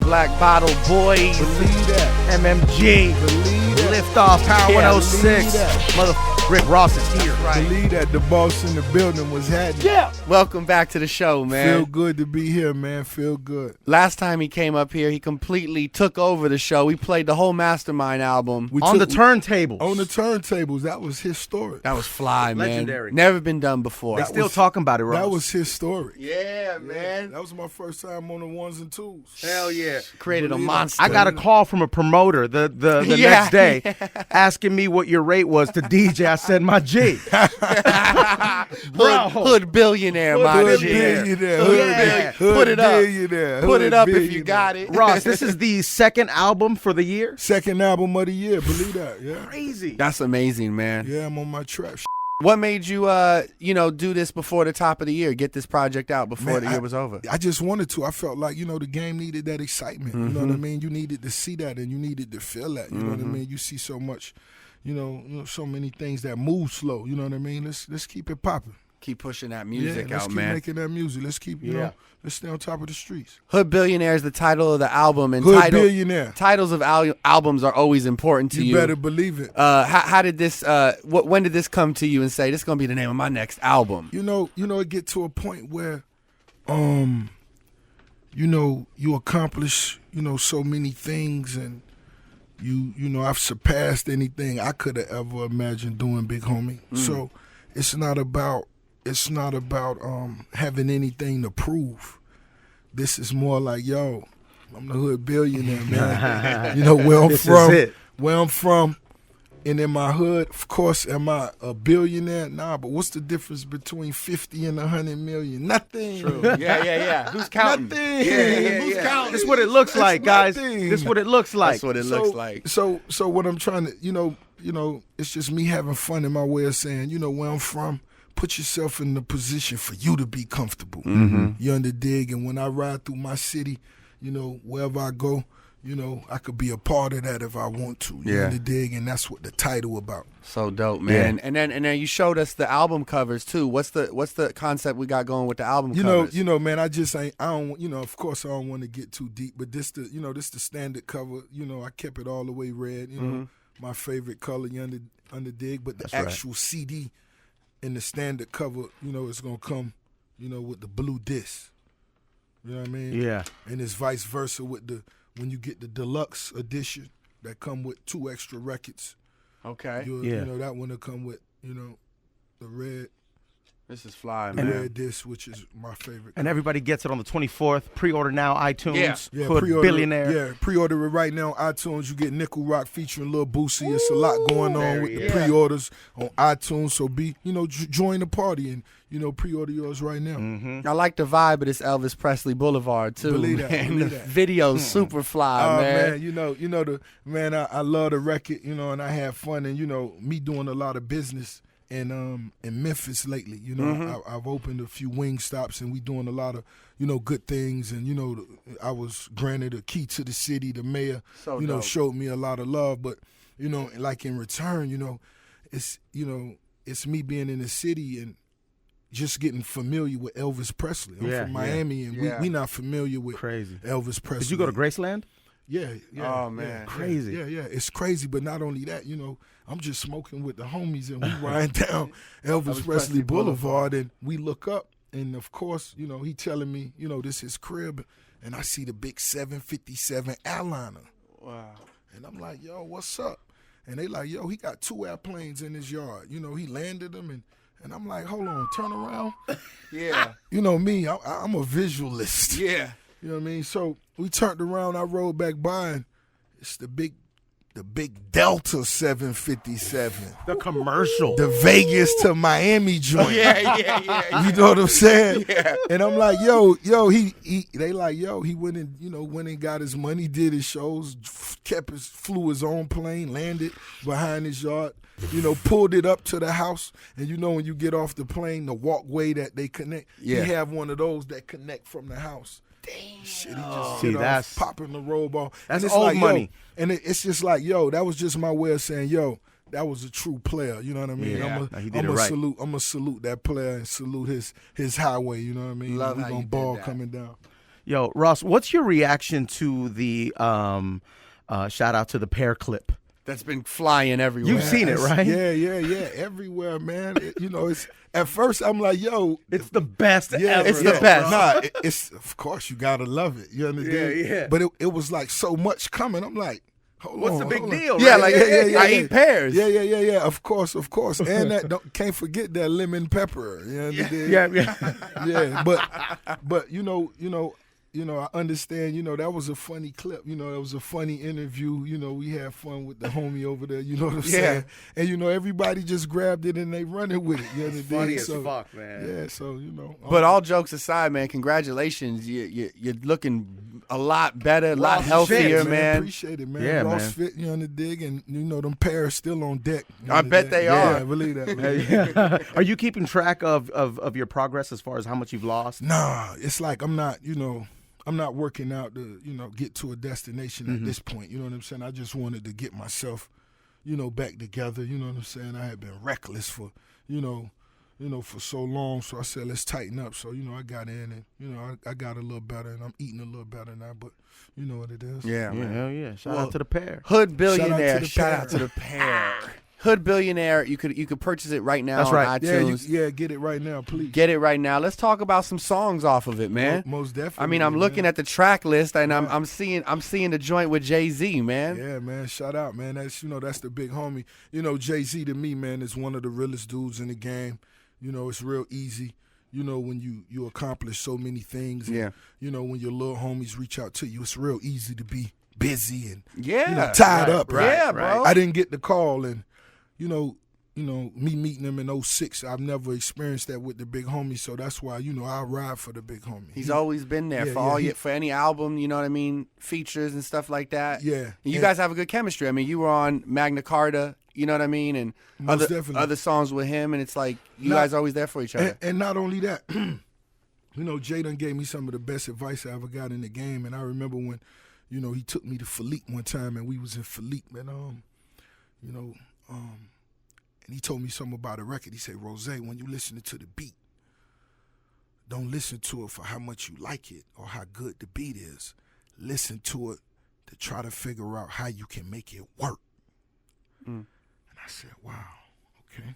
Black Bottle Boys. Believe that. MMG. Believe that. Liftoff, Power Yeah, 106. believe that. Motherfucker, Rick Ross is here. Believe that the boss in the building was happening. Yeah. Welcome back to the show, man. Feel good to be here, man. Feel good. Last time he came up here, he completely took over the show. We played the whole Mastermind album We on the took- turntables. On the turntables, that was historic. That was fly, man. Legendary. Never been done before. That Still was- talking about it, Ross. That was historic. Yeah, man. That was my first time on the ones and twos. Hell yeah. Created a Believe it. monster. I got a call from a promoter the Yeah. next day asking me what your rate was to DJ. I said my G. Bro. Hood billionaire, my Hood G. billionaire. Hood Hood billionaire. Hood Put it up. billionaire. Put it Hood up if you billionaire. got it. Ross, this is the second album for the year. Second album of the year. Believe that. Yeah. Crazy. That's amazing, man. Yeah, I'm on my trap. What made you, do this before the top of the year? Get this project out before Man, the year was over? I just wanted to. I felt like, the game needed that excitement. You know what I mean? You needed to see that and you needed to feel that. You know what I mean? You see so much, so many things that move slow. You know what I mean? Let's keep it popping. Keep pushing that music let's out, keep man. making that music. Let's keep, let's stay on top of the streets. Hood Billionaire is the title of the album, and Hood Billionaire. titles of albums are always important to you. You better believe it. How did this? When did this come to you and say this is gonna be the name of my next album? It get to a point where, you accomplish, so many things, and I've surpassed anything I could have ever imagined doing, big homie. So it's not about having anything to prove. This is more like, I'm the hood billionaire, man. Where I'm This from. is it. Where I'm from. And in my hood, of course, am I a billionaire? Nah, but what's the difference between 50 and 100 million? Nothing. True. Yeah. Who's counting? Nothing. Who's Yeah. counting? This is what it looks like, guys. nothing. This is what it looks like. That's what it looks like. So what I'm trying to, it's just me having fun in my way of saying, where I'm from, put yourself in the position for you to be comfortable. You under dig? And when I ride through my city, wherever I go, I could be a part of that if I want to. You under dig? And that's what the title about. So dope, man. And then you showed us the album covers too. What's the concept we got going with the album covers? Man, I don't, of course I don't want to get too deep, but this the standard cover. I kept it all the way red. My favorite color, you under dig. But the actual CD and the standard cover, it's gonna come, with the blue disc. You know what I mean? Yeah. And it's vice versa with when you get the deluxe edition that come with 2 extra records. Okay. That one will come with, the red. This is fly, The man. red disc, which is my favorite. And everybody gets it on the 24th. Pre-order now, iTunes. Yeah, Hood pre-order, Billionaire. Yeah, pre-order it right now on iTunes. You get Nickel Rock featuring Lil Boosie. It's a lot going on with the pre-orders on iTunes. So join the party and, pre-order yours right now. I like the vibe of this Elvis Presley Boulevard too. Believe that, man. believe The that. video's super fly, man. I love the record, and I have fun, and me doing a lot of business in Memphis lately. I've opened a few wing stops, and we doing a lot of good things, and I was granted a key to the city. The mayor dope. showed me a lot of love, but like in return, it's it's me being in the city and just getting familiar with Elvis Presley. I'm from Miami, and we not familiar with Crazy. Elvis Presley. Did you go to Graceland? Yeah. Oh, man. Crazy. Yeah. It's crazy, but not only that, I'm just smoking with the homies, and we riding down Elvis Presley Boulevard, and we look up, and of course, he telling me, this is his crib, and I see the big 757 airliner. Wow. And I'm like, yo, what's up? And they like, yo, he got 2 airplanes in his yard. He landed them, and I'm like, hold on, turn around. Yeah. Me, I'm a visualist. Yeah. You know what I mean? So we turned around, I rode back by, and it's the big Delta 757. The commercial. The Vegas to Miami joint. Yeah. You know what I'm saying? Yeah. And I'm like, yo, they like, yo, he went and got his money, did his shows, flew his own plane, landed behind his yard, pulled it up to the house. And when you get off the plane, the walkway that they connect, he have one of those that connect from the house. Damn. Shit, he just that's popping the robe off. That's and it's old like, money. And it's just like, that was just my way of saying, that was a true player. You know what I mean? Yeah. I'm He did it right. I'm gonna salute that player and salute his highway. You know what I mean? Love we how gonna you did ball that. coming down. Yo, Ross, what's your reaction to the shout out to the pear clip? That's been flying everywhere. You've seen it, right? Yeah. Everywhere, man. It's at first I'm like, yo, It's the best ever. It's the best. Nah, it's of course you gotta love it. You understand? Yeah. But it was like so much coming. I'm like, hold What's on, the big hold on. deal? Yeah, right? like I eat pears. Yeah. Of course. And that can't forget that lemon pepper. You understand? Yeah. But I understand, that was a funny clip. That was a funny interview. We had fun with the homie over there, you know what I'm saying? And everybody just grabbed it and they running with it. You understand? Funny as fuck, man. Yeah, so But all jokes aside, man, congratulations. You're looking a lot better, a lot healthier, man. Appreciate it, man. Yeah, man. RossFit, you on the dig, and them pears still on deck. I bet they are. Yeah, believe that. Man. Are you keeping track of your progress as far as how much you've lost? Nah, it's like I'm not working out to, get to a destination at this point. You know what I'm saying? I just wanted to get myself, back together. You know what I'm saying? I had been reckless for, for so long. So I said, let's tighten up. So, I got in and, I got a little better and I'm eating a little better now, but you know what it is. Yeah, man. Hell yeah. Shout out to the pear. Hood Billionaire. Shout Shout out to the pear. Hood Billionaire. You could purchase it right now That's on right. iTunes. Yeah, get it right now, please. Get it right now. Let's talk about some songs off of it, man. Most definitely. I mean, I'm looking at the track list and I'm seeing the joint with Jay-Z, man. Yeah, man. Shout out, man. That's that's the big homie. Jay-Z to me, man, is one of the realest dudes in the game. It's real easy. When you accomplish so many things. Yeah. And, when your little homies reach out to you, it's real easy to be busy and Right, tied up. right, Right? yeah, bro. I didn't get the call, and me meeting him in 06, I've never experienced that with the big homie, so that's why, I ride for the big homie. He's always been there for any album, you know what I mean, features and stuff like that. Yeah. And you guys have a good chemistry. I mean, you were on Magna Carta, you know what I mean, and Most definitely. other songs with him, and it's like you guys are always there for each other. And not only that, Jay done gave me some of the best advice I ever got in the game, and I remember when, he took me to Philippe one time, and we was in Philippe, and and he told me something about a record. He said, Rose, when you listen to the beat, don't listen to it for how much you like it or how good the beat is. Listen to it to try to figure out how you can make it work. And I said, wow, okay.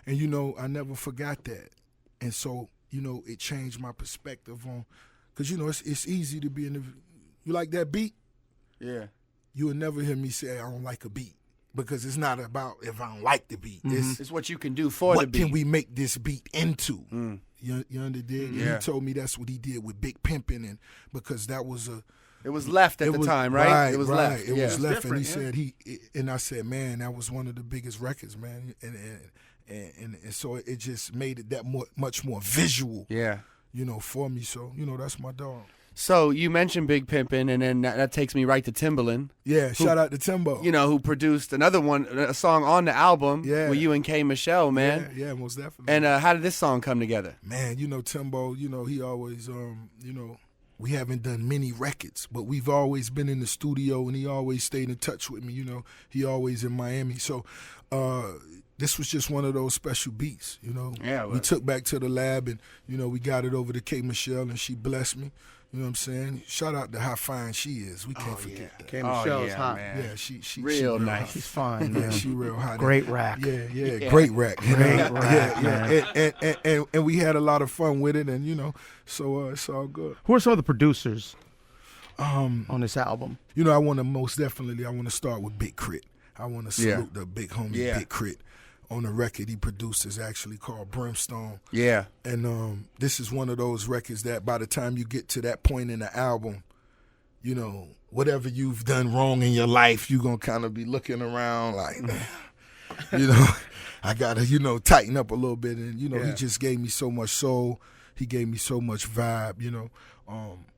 And, I never forgot that. And so, it changed my perspective on, because, it's easy to be in the, you like that beat? Yeah. You would never hear me say I don't like a beat. Because it's not about if I don't like the beat. It's what you can do for the beat. What can we make this beat into? You understand? Yeah. He told me that's what he did with Big Pimpin', and because that was it was left at the time, right? It was left. It was left, and he different, said and I said, man, that was one of the biggest records, man, and so it just made it that much more visual, Yeah. For me. So that's my dog. So you mentioned Big Pimpin', and then that takes me right to Timbaland. Yeah, shout out to Timbo. Who produced another one, a song on the album with you and K. Michelle, man. Yeah, most definitely. And how did this song come together? Man, Timbo, he always, we haven't done many records, but we've always been in the studio, and he always stayed in touch with me. He always in Miami. So this was just one of those special beats, Yeah, we took back to the lab, and, we got it over to K. Michelle, and she blessed me. You know what I'm saying? Shout out to how fine she is. We can't forget that. K. Michelle's hot. Man. Yeah, she real nice. hot. She's fine, Yeah, man. she real hot. Great rack. Yeah, great rack. Great rack, Yeah. And we had a lot of fun with it, and so it's all good. Who are some of the producers on this album? I want to start with Big K.R.I.T. I want to salute the big homie Big K.R.I.T. On the record he produced is actually called Brimstone. Yeah. And this is one of those records that by the time you get to that point in the album, whatever you've done wrong in your life, you're going to kind of be looking around like, I got to, tighten up a little bit. And, he just gave me so much soul. He gave me so much vibe,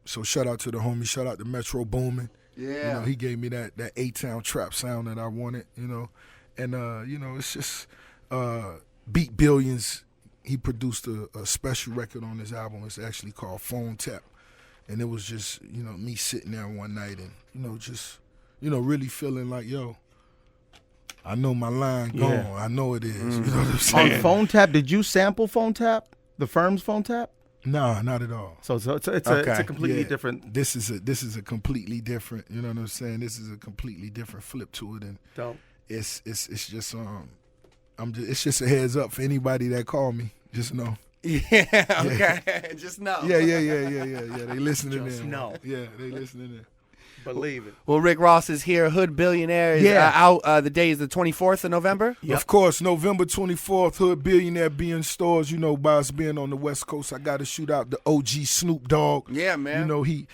So shout out to the homie. Shout out to Metro Boomin. Yeah. He gave me that A-Town trap sound that I wanted, And, it's just Beat Billions. He produced a special record on his album. It's actually called Phone Tap. And it was just, me sitting there one night and, just, really feeling like, yo, I know my line gone. Yeah. I know it is. You know what I'm saying? On Phone Tap, did you sample Phone Tap? The Firm's Phone Tap? Nah, not at all. So it's a completely different. This is a completely different. You know what I'm saying? This is a completely different flip to it, and it's just it's just a heads up for anybody that call me. Just know. Yeah. Okay. Just know. Yeah. They listening Just in. know. Yeah, they listening in. Believe it. Well, Rick Ross is here. Hood Billionaire is out. The day is the 24th of November. Yep. Of course, November 24th, Hood Billionaire be in stores. You know, by us being on the West Coast, I got to shoot out the OG Snoop Dogg. Yeah, man. He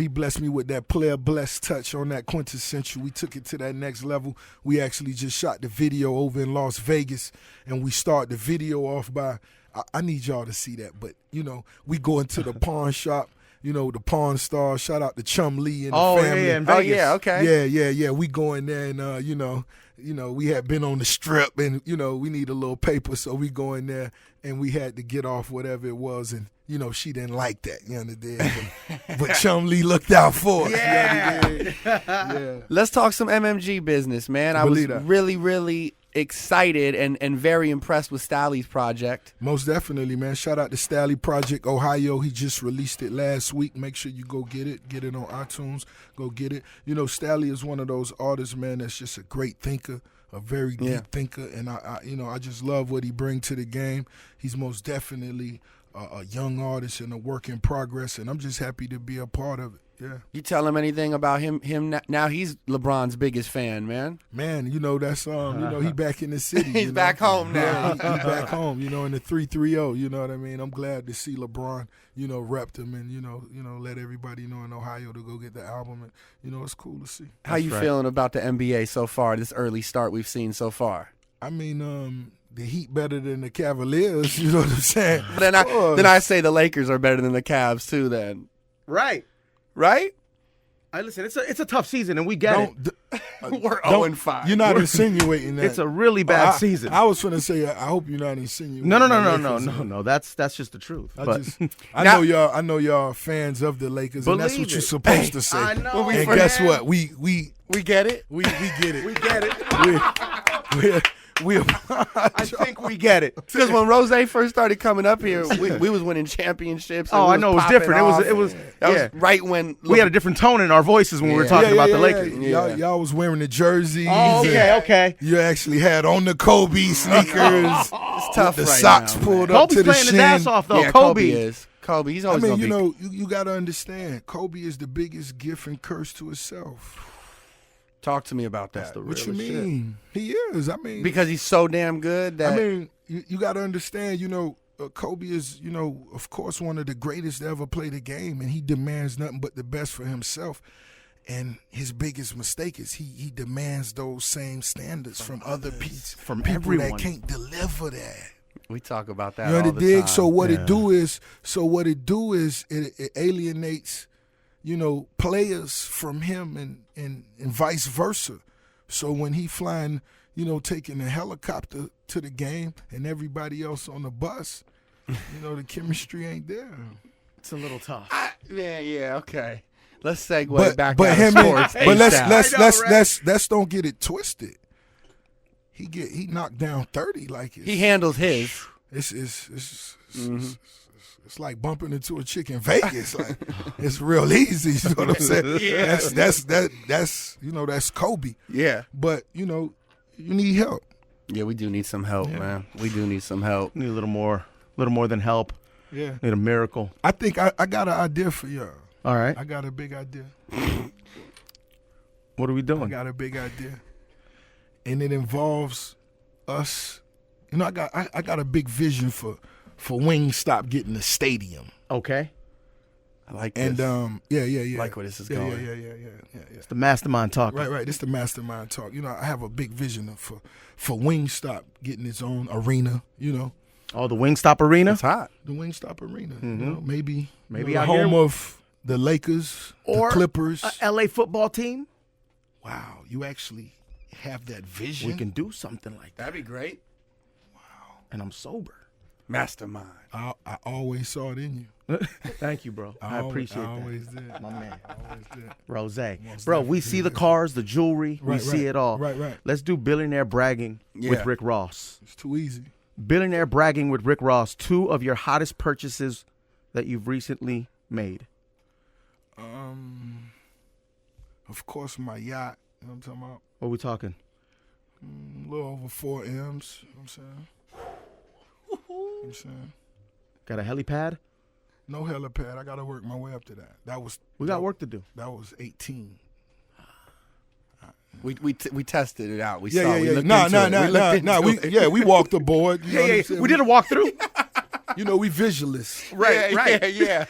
blessed me with that player blessed touch on that quintessential. We took it to that next level. We actually just shot the video over in Las Vegas, and we start the video off by. I need y'all to see that, but we go into the pawn shop. The Pawn Star. Shout out to Chum Lee and the family. Yeah, in Vegas. Oh, yeah, okay. Yeah. We go in there and, we had been on the strip and, we need a little paper. So we go in there and we had to get off whatever it was. And, she didn't like that, you understand? But Chum Lee looked out for us, you understand? Yeah. Let's talk some MMG business, man. I was really, really excited and very impressed with Stalley's project. Most definitely, man. Shout out to Stalley Project Ohio. He just released it last week. Make sure you go get it. Get it on iTunes. Go get it. Stalley is one of those artists, man, that's just a great thinker, a very deep thinker, and I just love what he brings to the game. He's most definitely a young artist and a work in progress, and I'm just happy to be a part of it. Yeah. You tell him anything about him now? He's LeBron's biggest fan, man. Man, that's he back in the city. He's back home now. He's back home, in the 330. You know what I mean? I'm glad to see LeBron, repped him and let everybody know in Ohio to go get the album, and it's cool to see. How you feeling about the NBA so far? This early start we've seen so far. I mean, the Heat better than the Cavaliers. You know what I'm saying? But then I say the Lakers are better than the Cavs too. Then right. Listen, it's a tough season, and we get it. We're 0-5. You're not insinuating that. It's a really bad season. I was going to say, I hope you're not insinuating. No. That's just the truth. I know y'all are fans of the Lakers, and that's what you're supposed to say. I know. And guess what? We get it. We get it. We get it. I think we get it. Because when Rose first started coming up here, we was winning championships. Oh, I know. It was different. It was right when we had a different tone in our voices when we were talking about the Lakers. Y'all was wearing the jerseys. Oh, okay. You actually had on the Kobe sneakers. It's tough. The right socks now, pulled man. up to the Kobe's shin. playing his ass off though. Yeah, Kobe is. Kobe, he's always gonna be. You got to understand. Kobe is the biggest gift and curse to itself. Talk to me about that. What you mean? Shit. He is. I mean, because he's so damn good. That you got to understand. Kobe is, of course, one of the greatest to ever play the game, and he demands nothing but the best for himself. And his biggest mistake is he demands those same standards from other people, from people everyone that can't deliver that. We talk about that. You all the dig? time. So what it do is it alienates. Players from him and vice versa. So when he flying, taking a helicopter to the game and everybody else on the bus, the chemistry ain't there. It's a little tough. Okay. Let's segue back but out him of sports. But let's don't get it twisted. He knocked down 30 like he handles his. It's like bumping into a chick in Vegas. Like it's real easy. You know what I'm saying? Yeah. That's Kobe. Yeah. But you need help. Yeah, we do need some help, man. We do need some help. Need a little more than help. Yeah. Need a miracle. I think I got an idea for y'all. All right. I got a big idea. What are we doing? I got a big idea, and it involves us. I got a big vision for Wing Stop getting the stadium. Okay. I like this. And yeah. Like where this is going. Yeah. It's the mastermind talk. Right. It's the mastermind talk. I have a big vision for Wing Stop getting its own arena. Oh, the Wing Stop Arena. It's hot. The Wing Stop Arena. Mm-hmm. Maybe the home of the Lakers, or the Clippers, a LA football team. Wow, you actually have that vision. We can do something like that. That'd be great. Wow. And I'm sober. Mastermind. I always saw it in you. Thank you, bro. I appreciate that. I always did. My man. I always did. Rose. Bro, we see the cars, the jewelry. We see it all. Right. Let's do Billionaire Bragging with Rick Ross. It's too easy. Billionaire Bragging with Rick Ross. 2 of your hottest purchases that you've recently made? Of course, my yacht. You know what I'm talking about? What are we talking? A little over 4 M's. You know what I'm saying? You know what I'm saying? Got a helipad? No helipad. I got to work my way up to that. We got work to do. That was 18. We tested it out. We Yeah, saw. yeah, We yeah. looked Nah. into it. We walked the board. You know what I'm saying? We did a walkthrough. You know, we visualists. Right. Yeah.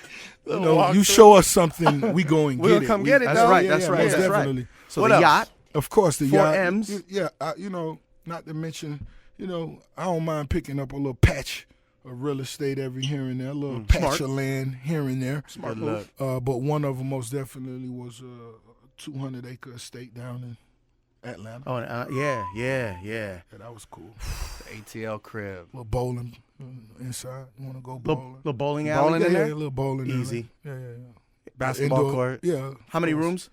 You know, you show us something, we go and We'll get it. come get it, That's though. right. Yeah, That's yeah, right. most That's definitely. right. So What the else? yacht. Of course, the 4 yacht. M's. Yeah, you know, not to mention, you know, I don't mind picking up a little patch of real estate every here and there, a little patch Smart. of land here and there. Smart Good move. But one of them most definitely was a 200-acre estate down in Atlanta. Oh, yeah. Yeah, that was cool. ATL crib. A little bowling inside. You want to go bowling? Little bowling alley. Bowling Yeah, in yeah, there? a little bowling. Easy. Yeah. Basketball Indoor- court. Yeah. How many rooms?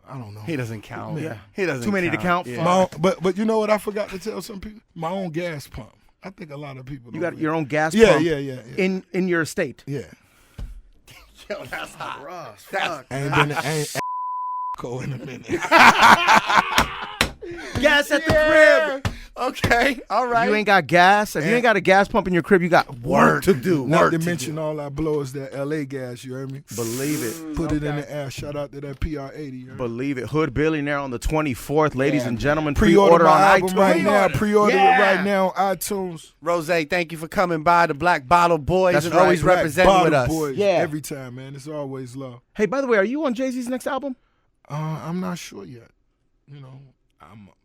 I don't know. He doesn't count. Yeah. He doesn't. Too many to count? Yeah. My own, but you know what I forgot to tell some people? My own gas pump. I think a lot of people You don't got your own gas Yeah, pump yeah. in your estate. Yeah. Yo, that's hot. Ross, That's- I ain't cold in a minute. gas at the crib. Okay. All right. You ain't got gas. If you ain't got a gas pump in your crib, you got work to do. Not Work to to mention all I blow is that LA gas, you heard me? Believe it. Put it in the air. Shout out to that PR80. You heard me? Believe it. Hood Billionaire on the 24th. Ladies and gentlemen, Pre-order pre-order on my album iTunes. right now. Pre-order Yeah. it right now on iTunes. Rose, thank you for coming by. The Black Bottle Boys That's and right. always Black representing with Bottle us. Boys. Yeah. Every time, man. It's always love. Hey, by the way, are you on Jay-Z's next album? I'm not sure yet. You know,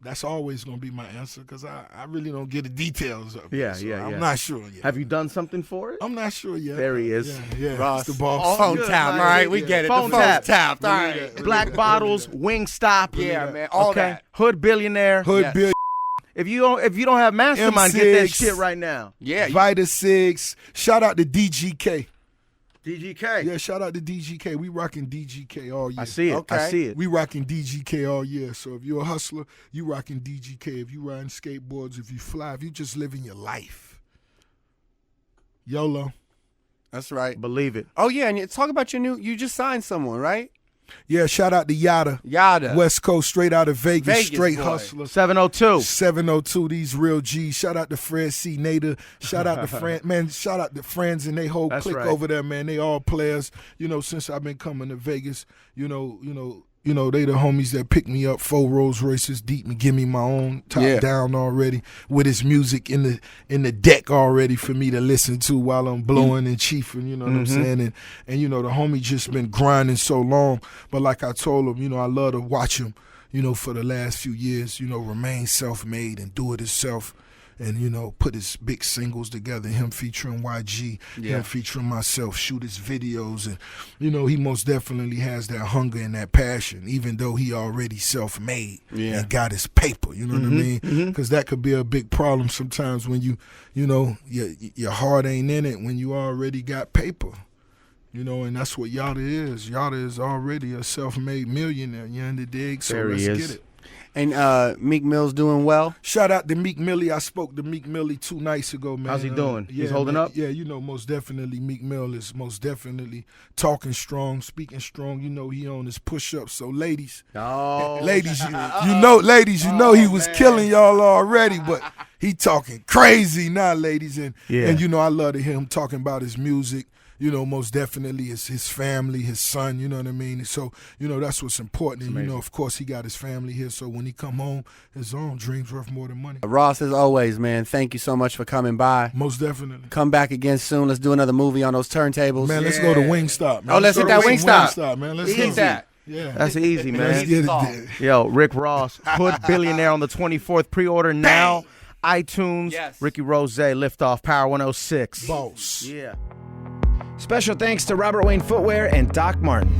that's always going to be my answer because I really don't get the details of it. Yeah, So yeah. I'm not sure yet. Have you done something for it? I'm not sure yet. There he is. Yeah. Ross, It's the boss. phone good, tap. man. All right, we Yeah. get it. Phone The phone's tap. tapped. All Believe right. that. Black Bottles, Wing Stop. Yeah, man. All okay. that. Hood Billionaire. Hood Yes. Bill, If you don't have Mastermind, get that M6. shit right now. Yeah. Vita 6. Shout out to DGK. DGK. Yeah, shout out to DGK. We rocking DGK all year. I see it. I Okay. see it. We rocking DGK all year. So if you're a hustler, you rocking DGK. If you riding skateboards, if you fly, if you just living your life. YOLO. That's right. Believe it. Oh, yeah. And talk about your new, you just signed someone, right? Yeah, shout out to Yacht. Yada. West Coast, straight out of Vegas, Vegas straight boy. hustlers. 702. 702, these real G's. Shout out to Fred C. Nader. Shout out to Fran, man. Shout out to friends and they whole That's clique right. over there, man. They all players. You know, since I've been coming to Vegas, you know, they the homies that pick me up 4 Rolls Royces deep and give me my own top down already with his music in the deck already for me to listen to while I'm blowing and chiefing, you know what I'm saying? And you know, the homie just been grinding so long. But like I told him, you know, I love to watch him, you know, for the last few years, you know, remain self-made and do it himself. And, you know, put his big singles together, him featuring YG, him featuring myself, shoot his videos. And, you know, he most definitely has that hunger and that passion, even though he already self-made and got his paper, you know what I mean? Because that could be a big problem sometimes when you know, your heart ain't in it when you already got paper. You know, and that's what Yacht is. Yacht is already a self-made millionaire, you know, dig? So There let's he is. get it. And Meek Mill's doing well. Shout out to Meek Millie. I spoke to Meek Millie 2 nights ago, man. How's he doing? He's yeah, holding man. up? Yeah, you know, most definitely Meek Mill is most definitely talking strong, speaking strong. You know, he on his push-ups. So, ladies, Oh. ladies, you know he was killing y'all already, but he talking crazy now, ladies. And you know, I love to hear him talking about his music. You know, most definitely it's his family, his son, you know what I mean? So, you know, that's what's important. And, you know, of course, he got his family here. So when he come home, his own dreams worth more than money. Ross, as always, man, thank you so much for coming by. Most definitely. Come back again soon. Let's do another movie on those turntables. Man, let's go to Wing Stop, man. Oh, let's hit go that to Wing Stop. man. Let's Hit go. that. Yeah. That's easy, Let's man. get it Song. there. Yo, Rick Ross, Hood Billionaire on the 24th. Pre-order now. iTunes. Yes. Ricky Rose, Liftoff, Power 106. Boss. Yeah. Special thanks to Robert Wayne Footwear and Doc Martin.